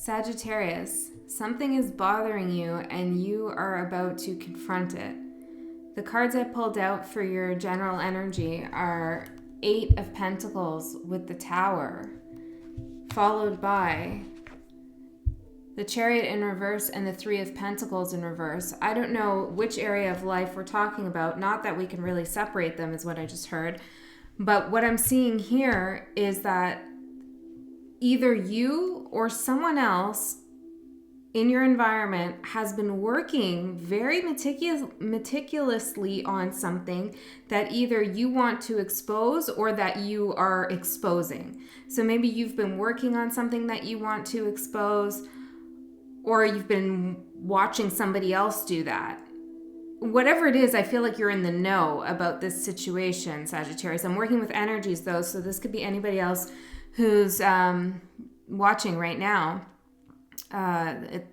Sagittarius, something is bothering you and you are about to confront it. The cards I pulled out for your general energy are 8 of Pentacles with the Tower, followed by the Chariot in reverse and the 3 of Pentacles in reverse. I don't know which area of life we're talking about. Not that we can really separate them is what I just heard. But what I'm seeing here is that either you or someone else in your environment has been working very meticulously on something that either you want to expose or that you are exposing. So maybe you've been working on something that you want to expose, or you've been watching somebody else do that. Whatever it is, I feel like you're in the know about this situation, Sagittarius. I'm working with energies though, so this could be anybody else who's watching right now. I'm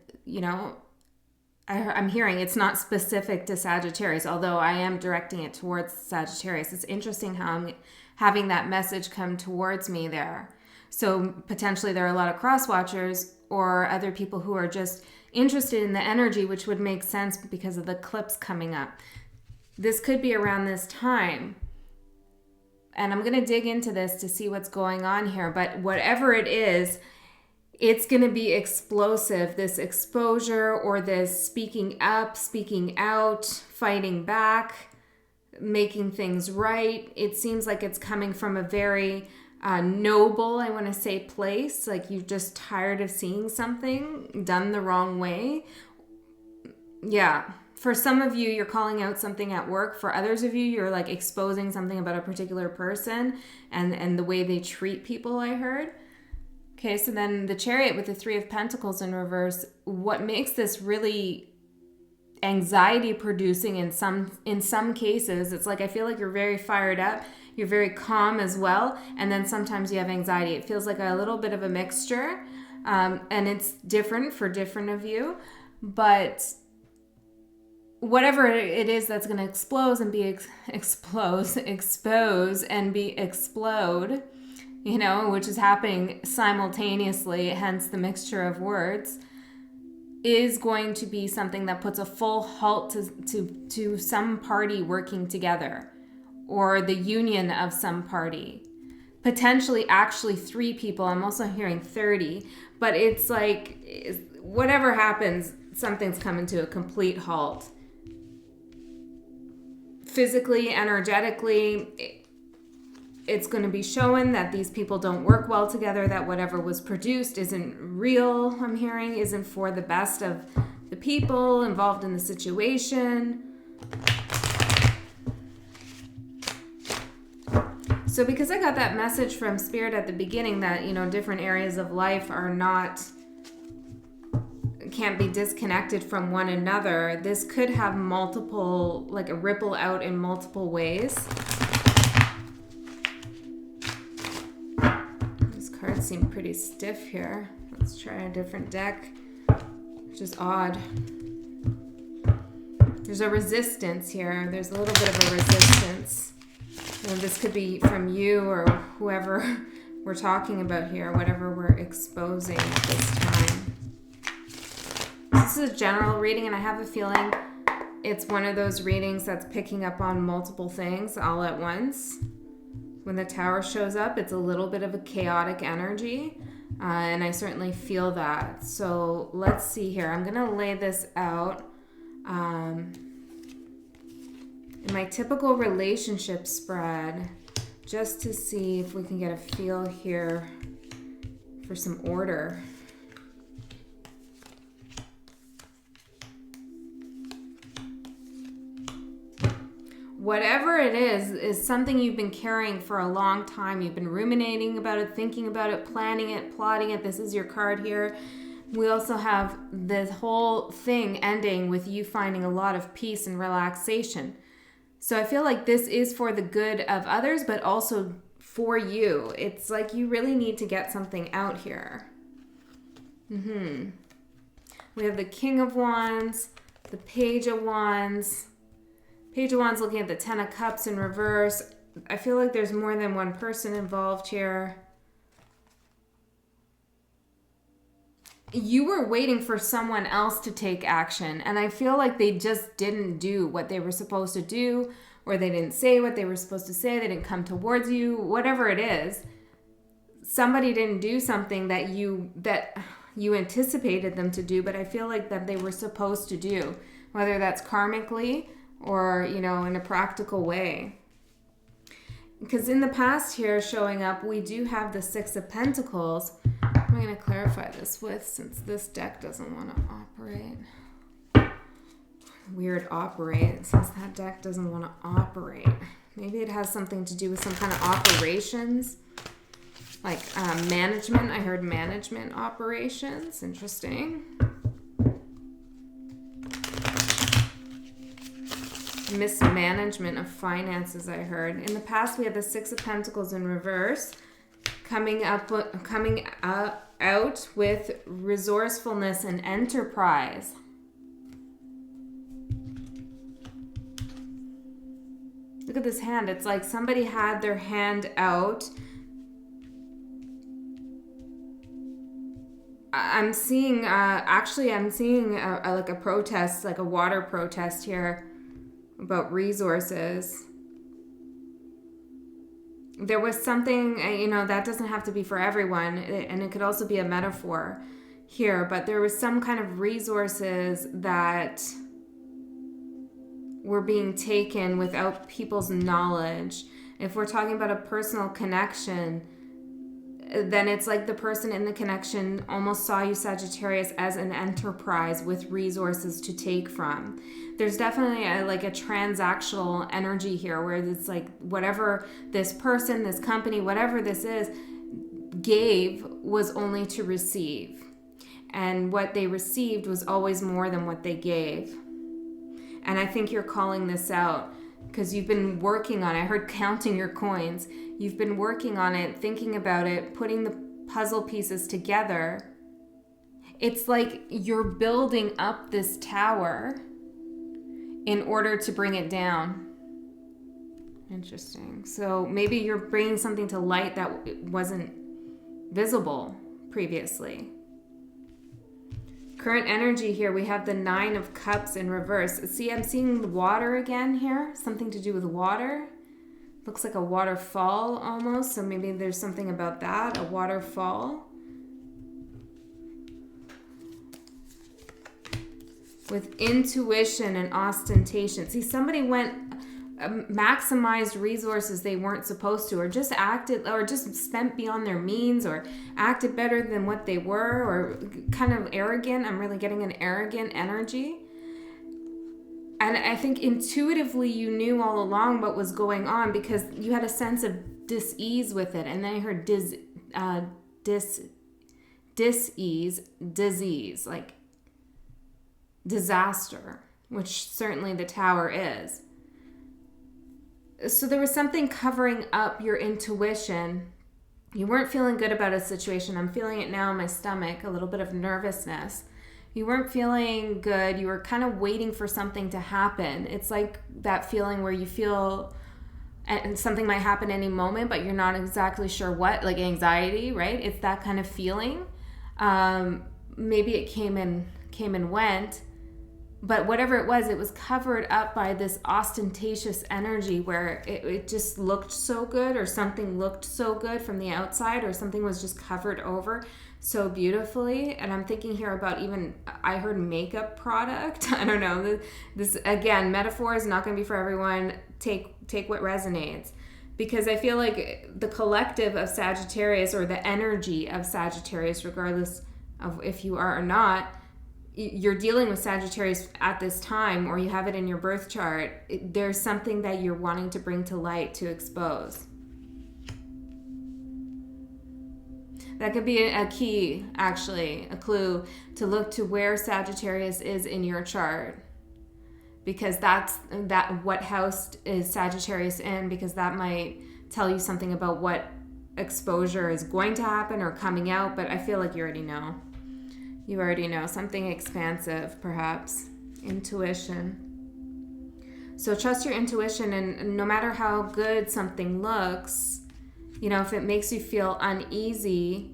hearing it's not specific to Sagittarius, although I am directing it towards Sagittarius. It's interesting how I'm having that message come towards me there. So potentially there are a lot of cross watchers or other people who are just interested in the energy, which would make sense because of the eclipse coming up. This could be around this time. And I'm going to dig into this to see what's going on here. But whatever it is, it's going to be explosive. This exposure or this speaking up, speaking out, fighting back, making things right. It seems like it's coming from a very noble, I want to say, place. Like you're just tired of seeing something done the wrong way. Yeah. For some of you, you're calling out something at work. For others of you, you're like exposing something about a particular person and the way they treat people, I heard. Okay, so then the Chariot with the 3 of Pentacles in reverse, what makes this really anxiety producing in some cases, it's like I feel like you're very fired up, you're very calm as well, and then sometimes you have anxiety. It feels like a little bit of a mixture, and it's different for different of you, but whatever it is that's going to explode, which is happening simultaneously, hence the mixture of words, is going to be something that puts a full halt to some party working together, or the union of some party. Potentially actually 3 people. I'm also hearing 30, but it's like whatever happens, something's coming to a complete halt. Physically, energetically, it's going to be showing that these people don't work well together, that whatever was produced isn't real, I'm hearing, isn't for the best of the people involved in the situation. So because I got that message from Spirit at the beginning that, different areas of life can't be disconnected from one another, this could have multiple, like a ripple out in multiple ways. These cards seem pretty stiff here. Let's try a different deck, which is odd. There's a resistance here. There's a little bit of a resistance. This could be from you or whoever we're talking about here, whatever we're exposing at this time. This is a general reading, and I have a feeling it's one of those readings that's picking up on multiple things all at once. When the Tower shows up, it's a little bit of a chaotic energy, and I certainly feel that. So let's see here. I'm going to lay this out. In my typical relationship spread, just to see if we can get a feel here for some order. Whatever it is something you've been carrying for a long time. You've been ruminating about it, thinking about it, planning it, plotting it. This is your card here. We also have this whole thing ending with you finding a lot of peace and relaxation. So I feel like this is for the good of others, but also for you. It's like you really need to get something out here. We have the King of Wands, the Page of Wands. Page of Wands looking at the 10 of Cups in reverse. I feel like there's more than one person involved here. you were waiting for someone else to take action, and I feel like they just didn't do what they were supposed to do, or they didn't say what they were supposed to say, they didn't come towards you, whatever it is. Somebody didn't do something that you anticipated them to do, but I feel like that they were supposed to do, whether that's karmically or, you know, in a practical way. Because in the past here showing up, we do have the Six of Pentacles. I'm going to clarify this with, since this deck doesn't want to operate. Weird operate, since that deck doesn't want to operate. Maybe it has something to do with some kind of operations, like management. I heard management operations. Interesting. Mismanagement of finances, I heard. In the past, we had the Six of Pentacles in reverse, coming out with resourcefulness and enterprise. Look at this hand. It's like somebody had their hand out. I'm seeing like a protest, like a water protest here about resources. There was something, you know, that doesn't have to be for everyone, and it could also be a metaphor here, but there was some kind of resources that were being taken without people's knowledge. If we're talking about a personal connection, then it's like the person in the connection almost saw you, Sagittarius, as an enterprise with resources to take from. There's definitely a transactional energy here where it's like whatever this person, this company, whatever this is, gave was only to receive. And what they received was always more than what they gave. And I think you're calling this out because you've been working on it. I heard counting your coins. You've been working on it, thinking about it, putting the puzzle pieces together. It's like you're building up this tower in order to bring it down. Interesting. So maybe you're bringing something to light that wasn't visible previously. Current energy here, we have the Nine of Cups in reverse. See, I'm seeing the water again here. Something to do with water. Looks like a waterfall almost. So maybe there's something about that, a waterfall. With intuition and ostentation. See, somebody maximized resources they weren't supposed to, or just acted, or just spent beyond their means, or acted better than what they were, or kind of arrogant. I'm really getting an arrogant energy. And I think intuitively you knew all along what was going on because you had a sense of dis-ease with it. And then I heard dis-ease, disease, like disaster, which certainly the Tower is. So there was something covering up your intuition. You weren't feeling good about a situation. I'm feeling it now in my stomach, a little bit of nervousness. You weren't feeling good. You were kind of waiting for something to happen. It's like that feeling where you feel and something might happen any moment, but you're not exactly sure what, like anxiety, right? It's that kind of feeling. Maybe it came and went. But whatever it was covered up by this ostentatious energy where it just looked so good, or something looked so good from the outside, or something was just covered over so beautifully. And I'm thinking here about even, I heard makeup product. I don't know. This, again, metaphor is not going to be for everyone. Take what resonates. Because I feel like the collective of Sagittarius, or the energy of Sagittarius, regardless of if you are or not, you're dealing with Sagittarius at this time, or you have it in your birth chart. There's something that you're wanting to bring to light, to expose. That could be a key, actually, a clue to look to where Sagittarius is in your chart. Because what house is Sagittarius in, because that might tell you something about what exposure is going to happen or coming out, but I feel like you already know. You already know. Something expansive, perhaps. Intuition. So trust your intuition, and no matter how good something looks, you know, if it makes you feel uneasy,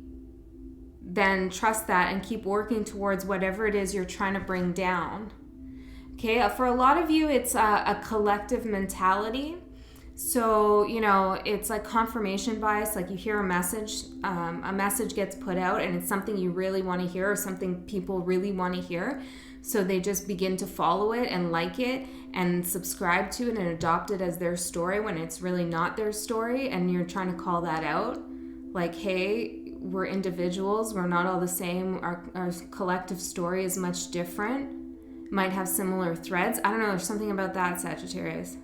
then trust that and keep working towards whatever it is you're trying to bring down. Okay, for a lot of you, it's a collective mentality. So, it's like confirmation bias, like you hear a message gets put out and it's something you really want to hear or something people really want to hear. So they just begin to follow it and like it and subscribe to it and adopt it as their story when it's really not their story. And you're trying to call that out. Like, hey, we're individuals. We're not all the same. Our collective story is much different. Might have similar threads. I don't know. There's something about that, Sagittarius.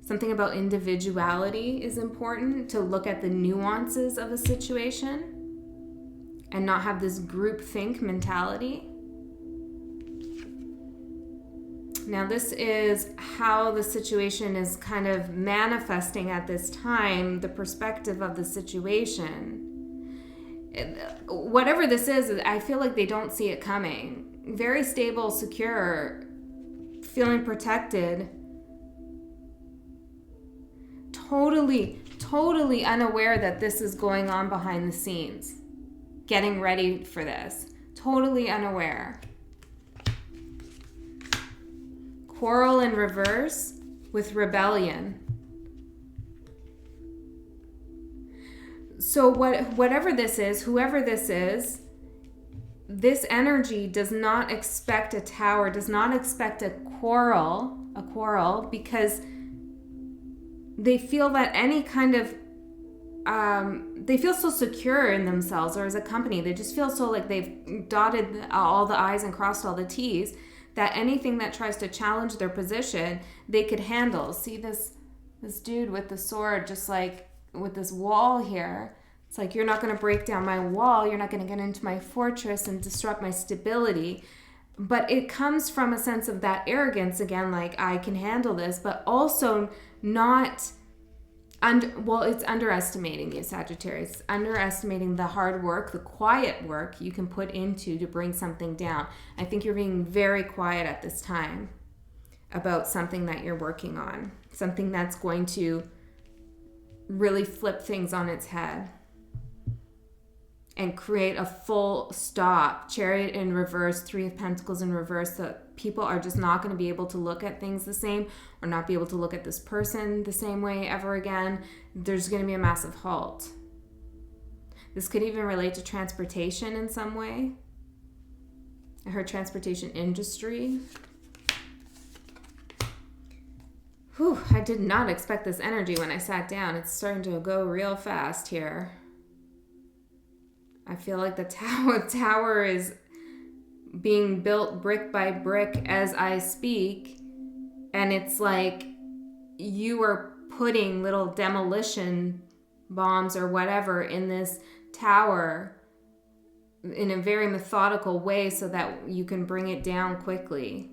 Something about individuality is important, to look at the nuances of a situation and not have this groupthink mentality. Now, this is how the situation is kind of manifesting at this time, the perspective of the situation. Whatever this is, I feel like they don't see it coming. Very stable, secure, feeling protected. Totally unaware that this is going on behind the scenes. Getting ready for this. Totally unaware. Quarrel in reverse with rebellion. So whatever this is, whoever this is, this energy does not expect a tower, does not expect a quarrel, because they feel that any kind of, they feel so secure in themselves or as a company. They just feel so like they've dotted all the I's and crossed all the T's, that anything that tries to challenge their position, they could handle. See this dude with the sword, just like with this wall here. It's like, you're not going to break down my wall. You're not going to get into my fortress and disrupt my stability. But it comes from a sense of that arrogance again, like I can handle this, but also not, it's underestimating you, Sagittarius. Underestimating the hard work, the quiet work you can put into to bring something down. I think you're being very quiet at this time about something that you're working on, something that's going to really flip things on its head and create a full stop. Chariot in reverse, Three of Pentacles in reverse. So people are just not going to be able to look at things the same, or not be able to look at this person the same way ever again. There's going to be a massive halt. This could even relate to transportation in some way. I heard transportation industry. Whew, I did not expect this energy when I sat down. It's starting to go real fast here. I feel like the tower is being built brick by brick as I speak. And it's like you are putting little demolition bombs or whatever in this tower in a very methodical way so that you can bring it down quickly.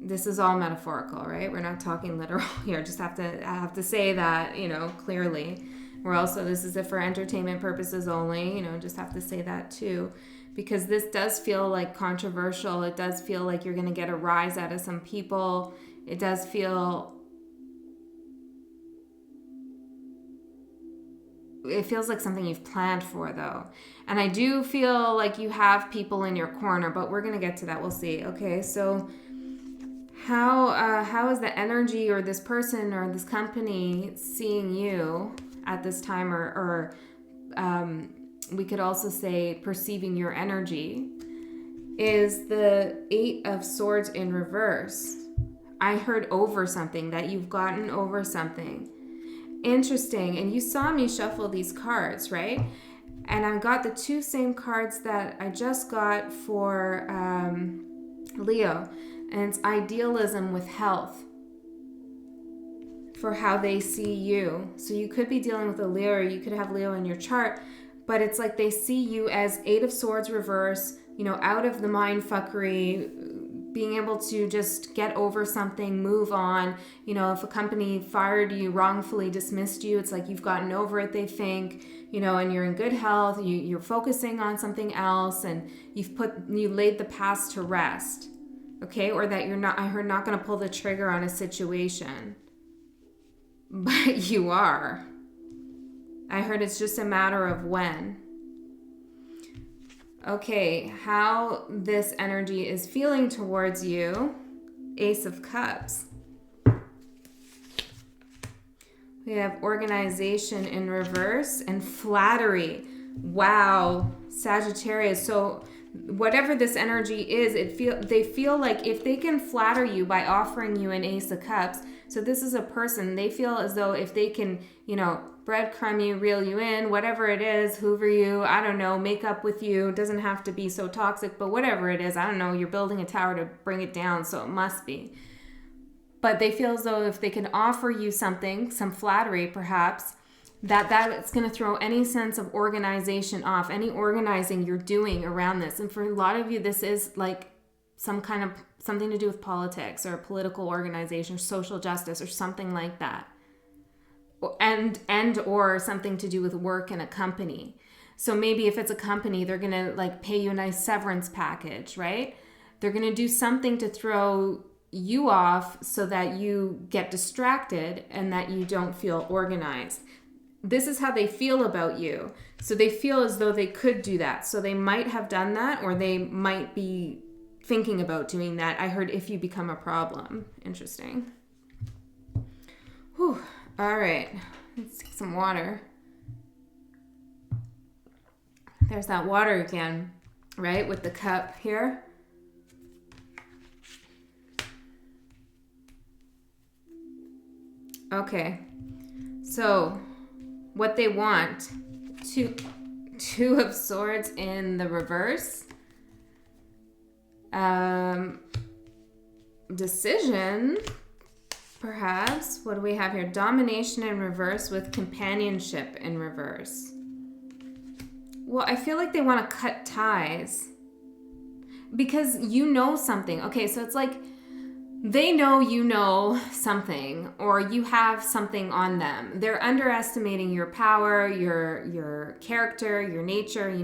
This is all metaphorical, right? We're not talking literal here. I have to say that, clearly. We're also, this is for entertainment purposes only, just have to say that too. Because this does feel like controversial. It does feel like you're going to get a rise out of some people. It does feel, it feels like something you've planned for though. And I do feel like you have people in your corner, but we're going to get to that. We'll see. Okay, so how is the energy or this person or this company seeing you at this time, or we could also say perceiving your energy, is the Eight of Swords in reverse. I heard over something, that you've gotten over something. Interesting. And you saw me shuffle these cards, right? And I got the two same cards that I just got for Leo. And it's idealism with health, for how they see you. So you could be dealing with a Leo, or you could have Leo in your chart, but it's like they see you as Eight of Swords reverse, out of the mind fuckery, being able to just get over something, move on. If a company fired you, wrongfully dismissed you, it's like you've gotten over it, they think, and you're in good health, you're focusing on something else, and you laid the past to rest. Okay, or that you're not going to pull the trigger on a situation. But you are. I heard it's just a matter of when. Okay, how this energy is feeling towards you. Ace of Cups. We have organization in reverse and flattery. Wow, Sagittarius. So whatever this energy is, they feel like if they can flatter you by offering you an Ace of Cups, so this is a person, they feel as though if they can, breadcrumb you, reel you in, whatever it is, hoover you, I don't know, make up with you, it doesn't have to be so toxic, but whatever it is, I don't know, you're building a tower to bring it down, so it must be. But they feel as though if they can offer you something, some flattery perhaps, that it's going to throw any sense of organization off, any organizing you're doing around this. And for a lot of you, this is like something to do with politics or political organization or social justice or something like that. And or something to do with work in a company. So maybe if it's a company, they're going to like pay you a nice severance package, right? They're going to do something to throw you off so that you get distracted and that you don't feel organized. This is how they feel about you. So they feel as though they could do that. So they might have done that, or they might be thinking about doing that. I heard if you become a problem. Interesting. Whew. All right. Let's take some water. There's that water again, right? With the cup here. Okay. So what they want, two of swords in the reverse. Decision, perhaps. What do we have here? Domination in reverse with companionship in reverse. Well, I feel like they want to cut ties because you know something. Okay, so it's like they know you know something, or you have something on them. They're underestimating your power, your character, your nature.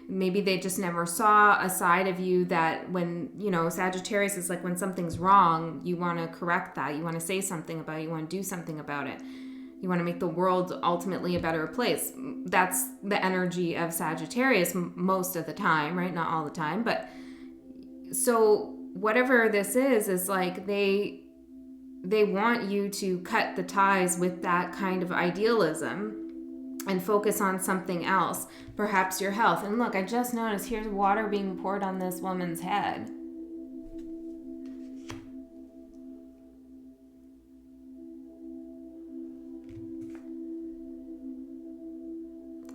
Maybe they just never saw a side of you that when, Sagittarius is like when something's wrong, you want to correct that. You want to say something about it. You want to do something about it. You want to make the world ultimately a better place. That's the energy of Sagittarius most of the time, right? Not all the time, but so whatever this is like they want you to cut the ties with that kind of idealism and focus on something else, perhaps your health. And look, I just noticed here's water being poured on this woman's head.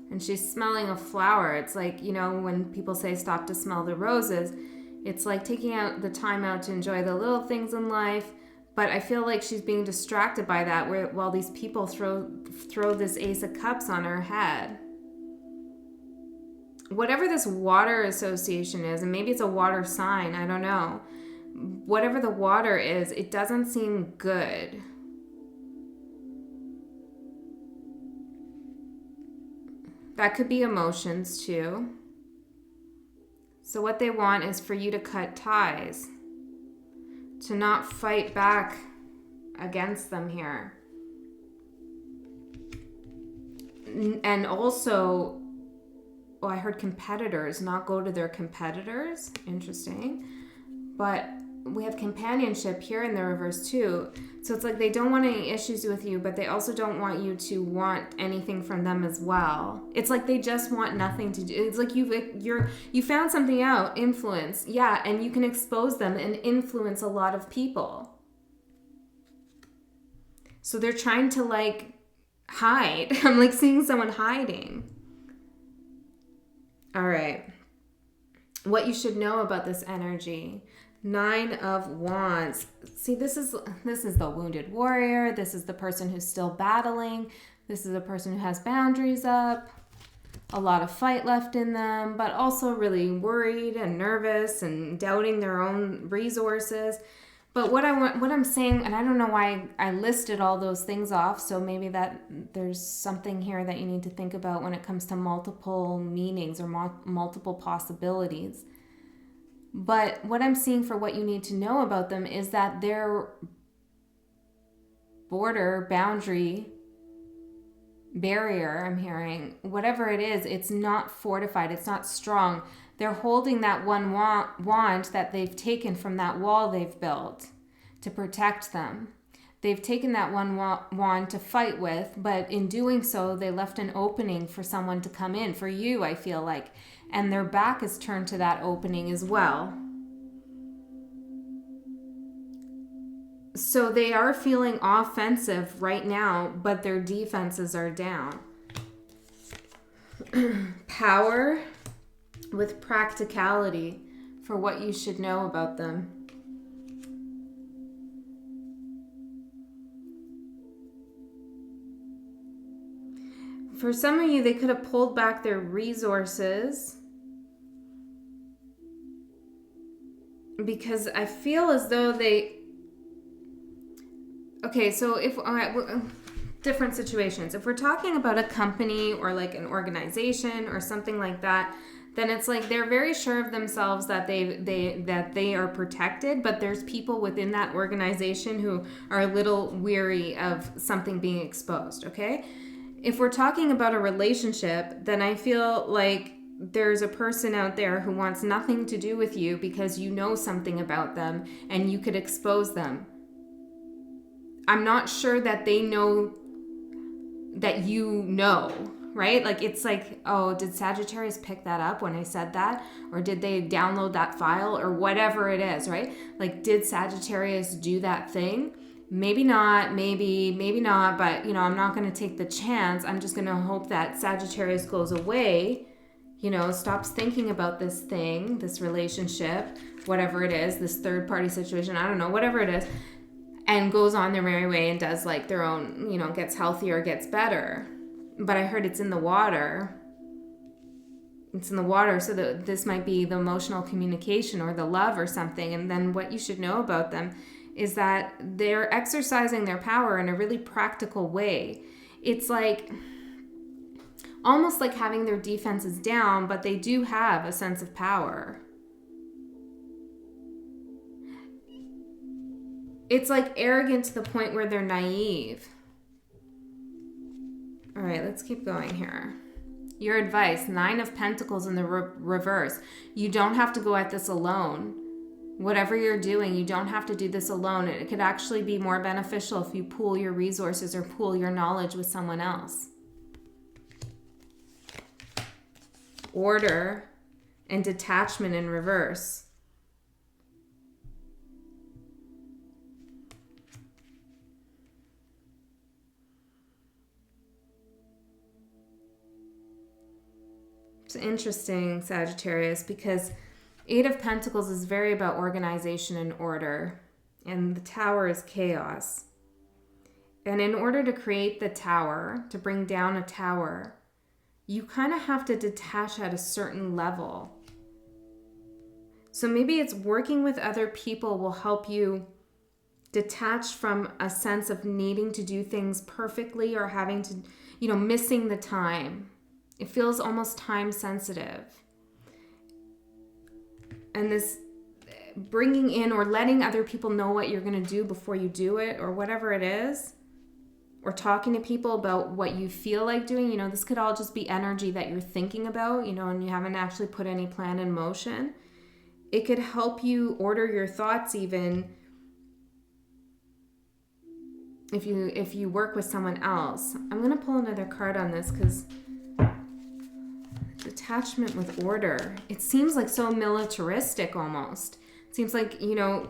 And she's smelling a flower. It's like, when people say stop to smell the roses, it's like taking out the time out to enjoy the little things in life. But I feel like she's being distracted by that while these people throw this Ace of Cups on her head. Whatever this water association is, and maybe it's a water sign, I don't know. Whatever the water is, it doesn't seem good. That could be emotions too. So what they want is for you to cut ties, to not fight back against them here. And also, I heard competitors, not go to their competitors. Interesting. But we have companionship here in the reverse too. So it's like they don't want any issues with you, but they also don't want you to want anything from them as well. It's like they just want nothing to do. It's like you found something out, influence. Yeah, and you can expose them and influence a lot of people. So they're trying to like hide. I'm like seeing someone hiding. All right. What you should know about this energy. 9 of Wands. See, this is the wounded warrior. This is the person who's still battling. This is a person who has boundaries up, a lot of fight left in them, but also really worried and nervous and doubting their own resources. But what I'm saying, and I don't know why I listed all those things off, so maybe that there's something here that you need to think about when it comes to multiple meanings or multiple possibilities. But what I'm seeing for what you need to know about them is that their boundary barrier, I'm hearing, whatever it is, it's not fortified, it's not strong. They're holding that one wand that they've taken from that wall they've built to protect them. They've taken that one wand to fight with, but in doing so, they left an opening for someone to come in, for you, I feel like. And their back is turned to that opening as well. So they are feeling offensive right now, but their defenses are down. Power with practicality for what you should know about them. For some of you, they could have pulled back their resources because I feel as though they... Okay, so if... different situations. If we're talking about a company or like an organization or something like that, then it's like they're very sure of themselves that they are protected, but there's people within that organization who are a little weary of something being exposed, okay? If we're talking about a relationship, then I feel like there's a person out there who wants nothing to do with you because you know something about them and you could expose them. I'm not sure that they know that you know, right? Like, it's like, oh, did Sagittarius pick that up when I said that? Or did they download that file or whatever it is, right? Like, did Sagittarius do that thing? Maybe not, maybe not, but, you know, I'm not going to take the chance. I'm just going to hope that Sagittarius goes away, you know, stops thinking about this thing, this relationship, whatever it is, this third party situation, I don't know, whatever it is, and goes on their merry way and does like their own, you know, gets healthier, gets better. But I heard it's in the water. It's in the water, so that this might be the emotional communication or the love or something. And then what you should know about them is that they're exercising their power in a really practical way. It's like almost like having their defenses down, but they do have a sense of power. It's like arrogant to the point where they're naive. All right, let's keep going here. Your advice, 9 of Pentacles in the reverse. You don't have to go at this alone. Whatever you're doing, you don't have to do this alone. It could actually be more beneficial if you pool your resources or pool your knowledge with someone else. Order and detachment in reverse. It's interesting, Sagittarius, because 8 of Pentacles is very about organization and order, and the Tower is chaos. And in order to create the Tower, to bring down a tower, you kind of have to detach at a certain level. So maybe it's working with other people will help you detach from a sense of needing to do things perfectly or having to, you know, missing the time. It feels almost time sensitive. And this bringing in or letting other people know what you're going to do before you do it or whatever it is, or talking to people about what you feel like doing, you know, this could all just be energy that you're thinking about, you know, and you haven't actually put any plan in motion. It could help you order your thoughts even if you work with someone else. I'm going to pull another card on this because detachment with order. It seems like so militaristic almost. It seems like, you know,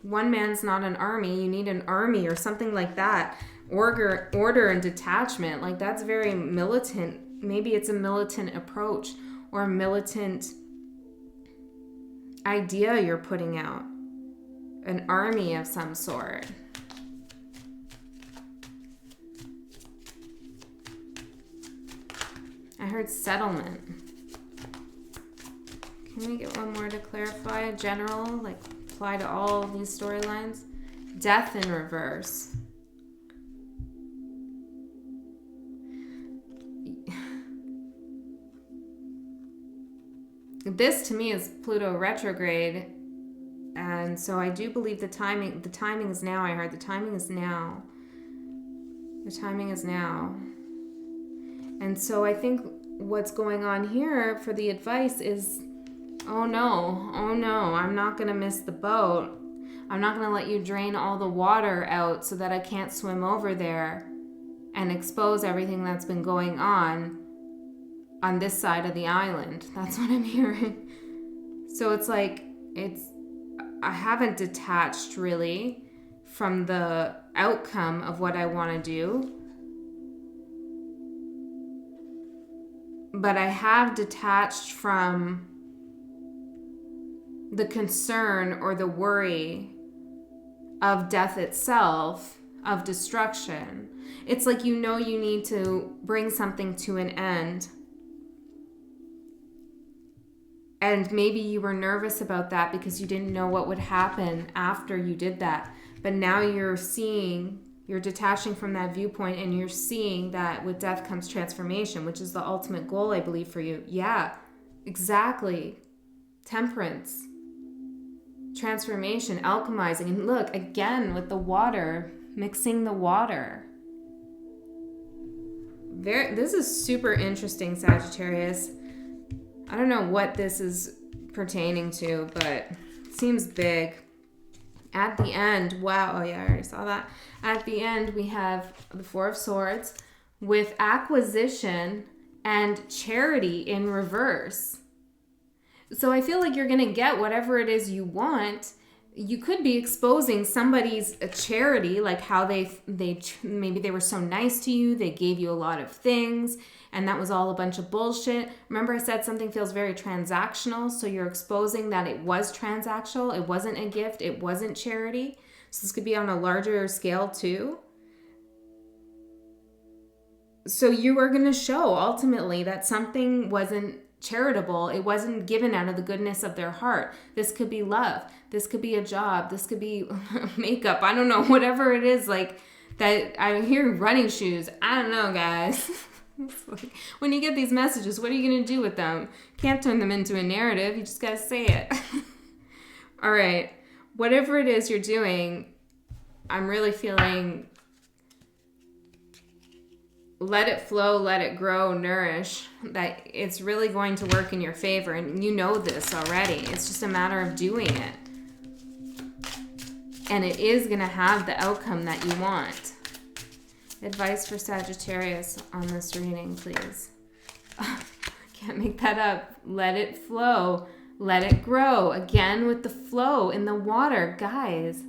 one man's not an army. You need an army or something like that. Order and detachment. Like, that's very militant. Maybe it's a militant approach or a militant idea you're putting out. An army of some sort. I heard settlement. Can we get one more to clarify? General, like apply to all these storylines. Death in reverse. This to me is Pluto retrograde. And so I do believe the timing is now. I heard the timing is now. The timing is now. And so I think what's going on here for the advice is, oh no, I'm not going to miss the boat. I'm not going to let you drain all the water out so that I can't swim over there and expose everything that's been going on this side of the island. That's what I'm hearing. So it's like, I haven't detached really from the outcome of what I want to do, but I have detached from the concern or the worry of death itself, of destruction. It's like, you need to bring something to an end. And maybe you were nervous about that because you didn't know what would happen after you did that. But now you're detaching from that viewpoint, and you're seeing that with death comes transformation, which is the ultimate goal, I believe, for you. Yeah, exactly. Temperance. Transformation, alchemizing. And look, again, with the water, mixing the water. This is super interesting, Sagittarius. I don't know what this is pertaining to, but it seems big. At the end, wow, oh yeah, I already saw that. At the end, we have the Four of Swords with acquisition and charity in reverse. So I feel like you're going to get whatever it is you want. You could be exposing somebody's charity, like how they maybe they were so nice to you, they gave you a lot of things, and that was all a bunch of bullshit. Remember I said something feels very transactional, so you're exposing that it was transactional, it wasn't a gift, it wasn't charity. So this could be on a larger scale too. So you are going to show ultimately that something wasn't charitable. It wasn't given out of the goodness of their heart. This could be love. This could be a job. This could be makeup. I don't know, whatever it is, like that. I hear running shoes. I don't know, guys. Like, when you get these messages, what are you going to do with them? Can't turn them into a narrative. You just got to say it. All right. Whatever it is you're doing, I'm really feeling let it flow, let it grow, nourish, that it's really going to work in your favor. And you know this already. It's just a matter of doing it. And it is going to have the outcome that you want. Advice for Sagittarius on this reading, please. Can't make that up. Let it flow. Let it grow. Again with the flow in the water, guys.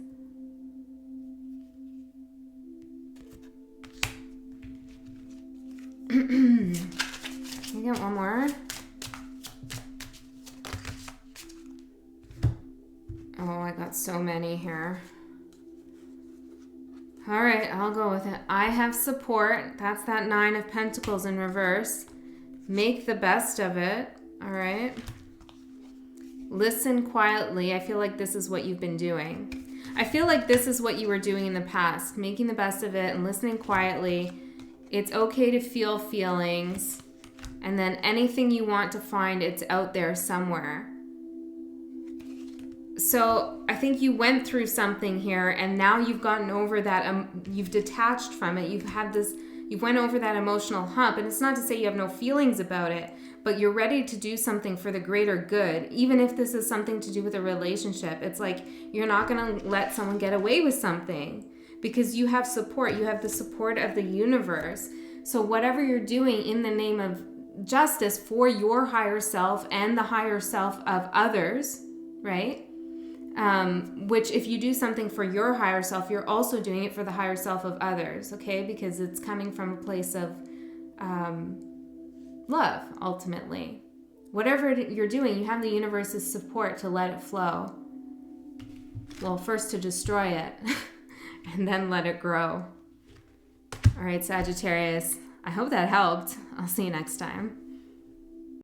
Can you get one more? Oh, I got so many here. All right, I'll go with it. I have support. That's that 9 of Pentacles in reverse. Make the best of it. All right. Listen quietly. I feel like this is what you've been doing. I feel like this is what you were doing in the past. Making the best of it and listening quietly. It's okay to feel feelings. And then anything you want to find, it's out there somewhere. So I think you went through something here, and now you've gotten over that. You've detached from it. You went over that emotional hump. And it's not to say you have no feelings about it, but you're ready to do something for the greater good. Even if this is something to do with a relationship, it's like you're not going to let someone get away with something because you have support. You have the support of the universe. So whatever you're doing in the name of justice for your higher self and the higher self of others, right? Which if you do something for your higher self, you're also doing it for the higher self of others, okay? Because it's coming from a place of love, ultimately. Whatever you're doing, you have the universe's support to let it flow. Well, first to destroy it, and then let it grow. All right, Sagittarius, I hope that helped. I'll see you next time.